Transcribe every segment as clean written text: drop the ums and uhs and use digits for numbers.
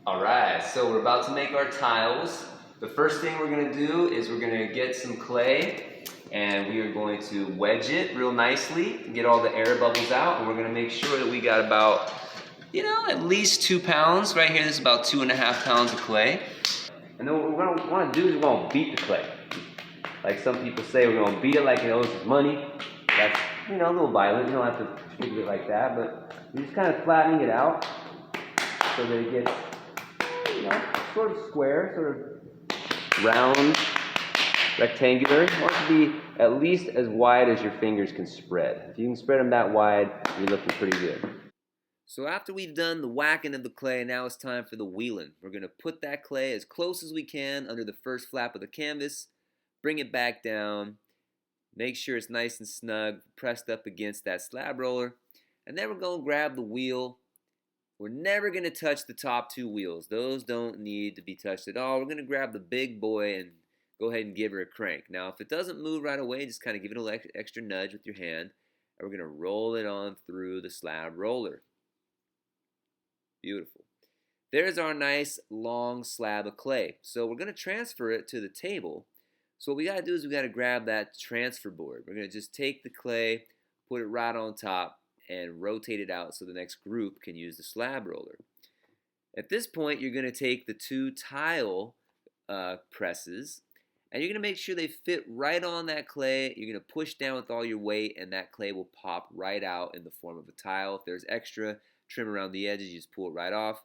Alright, so we're about to make our tiles. The first thing we're going to do is we're going to get some clay and we are going to wedge it real nicely and get all the air bubbles out, and we're going to make sure that we got about, at least 2 pounds. Right here, this is about 2.5 pounds of clay. And then what we're going to want to do is we're going to beat the clay. Like some people say, we're going to beat it like it owes us money. That's, a little violent. You don't have to treat it like that, but we're just kind of flattening it out so that it gets, sort of square, sort of round, rectangular. You want it to be at least as wide as your fingers can spread. If you can spread them that wide, you're looking pretty good. So after we've done the whacking of the clay, now it's time for the wheeling. We're going to put that clay as close as we can under the first flap of the canvas, bring it back down, make sure it's nice and snug, pressed up against that slab roller, and then we're going to grab the wheel. We're never going to touch the top 2 wheels. Those don't need to be touched at all. We're going to grab the big boy and go ahead and give her a crank. Now, if it doesn't move right away, just kind of give it a little extra nudge with your hand, and we're going to roll it on through the slab roller. Beautiful. There's our nice long slab of clay. So we're going to transfer it to the table. So what we got to do is we got to grab that transfer board. We're going to just take the clay, put it right on top, and rotate it out so the next group can use the slab roller. At this point, you're going to take the 2 tile presses, and you're going to make sure they fit right on that clay. You're going to push down with all your weight, and that clay will pop right out in the form of a tile. If there's extra trim around the edges, you just pull it right off.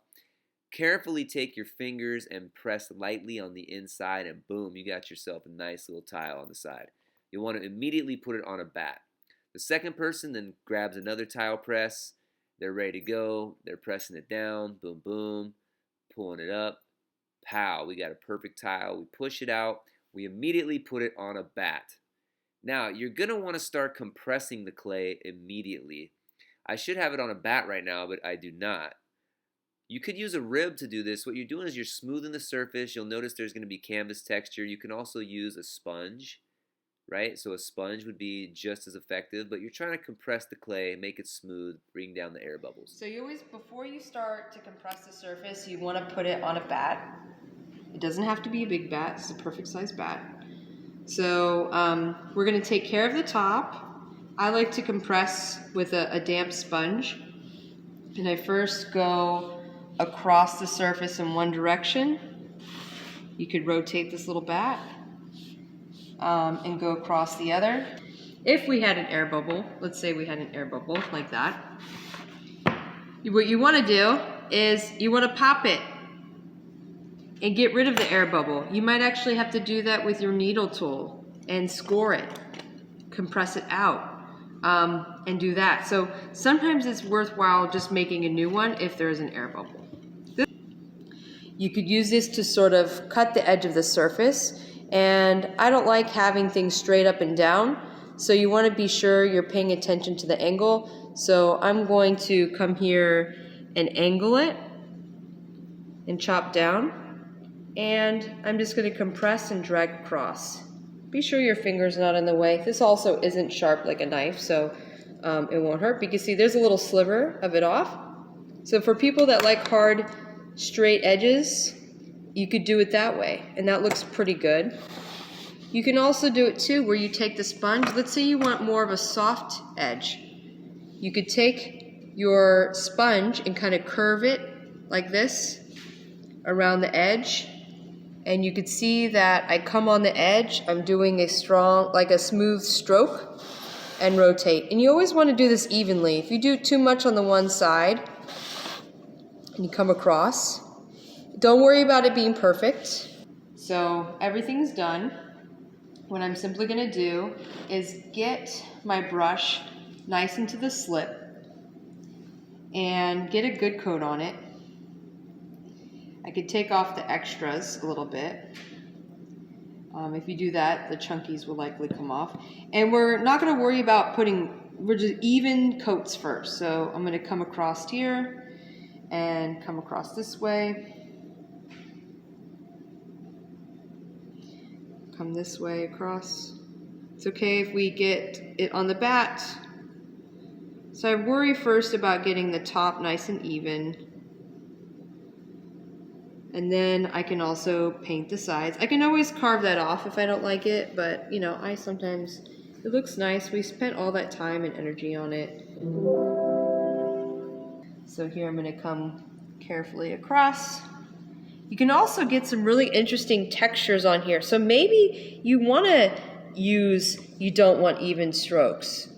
Carefully take your fingers and press lightly on the inside, and boom, you got yourself a nice little tile on the side. You'll want to immediately put it on a bat. The second person then grabs another tile press. They're ready to go. They're pressing it down. Boom, boom. Pulling it up. Pow. We got a perfect tile. We push it out. We immediately put it on a bat. Now, you're going to want to start compressing the clay immediately. I should have it on a bat right now, but I do not. You could use a rib to do this. What you're doing is you're smoothing the surface. You'll notice there's going to be canvas texture. You can also use a sponge. Right? So a sponge would be just as effective, but you're trying to compress the clay, make it smooth, bring down the air bubbles. So you always, before you start to compress the surface, you want to put it on a bat. It doesn't have to be a big bat. It's a perfect size bat. So we're going to take care of the top. I like to compress with a damp sponge. And I first go across the surface in one direction. You could rotate this little bat. And go across the other. If we had an air bubble, let's say we had an air bubble like that, what you want to do is you want to pop it and get rid of the air bubble. You might actually have to do that with your needle tool and score it, compress it out, and do that. So sometimes it's worthwhile just making a new one if there is an air bubble. You could use this to sort of cut the edge of the surface. And I don't like having things straight up and down, so you want to be sure you're paying attention to the angle. So I'm going to come here and angle it and chop down, and I'm just going to compress and drag across. Be sure your finger's not in the way. This also isn't sharp like a knife, so it won't hurt. But you can see there's a little sliver of it off. So for people that like hard, straight edges, you could do it that way, and that looks pretty good. You can also do it too where you take the sponge. Let's say you want more of a soft edge. You could take your sponge and kind of curve it like this around the edge, and you could see that I come on the edge. I'm doing a strong, like a smooth stroke, and rotate. And you always want to do this evenly. If you do too much on the one side and you come across, don't worry about it being perfect. So everything's done. What I'm simply going to do is get my brush nice into the slip and get a good coat on it. I could take off the extras a little bit. If you do that, the chunkies will likely come off. And we're not going to worry about we're just even coats first. So I'm going to come across here and come across this way. Come this way across. It's okay if we get it on the bat. So I worry first about getting the top nice and even. And then I can also paint the sides. I can always carve that off if I don't like it, but you know, it looks nice. We spent all that time and energy on it. So here I'm going to come carefully across. You can also get some really interesting textures on here. So maybe you don't want even strokes,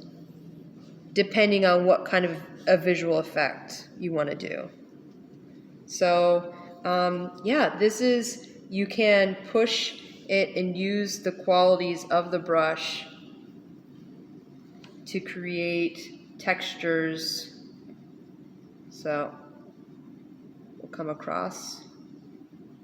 depending on what kind of a visual effect you want to do. So yeah, you can push it and use the qualities of the brush to create textures. So we'll come across.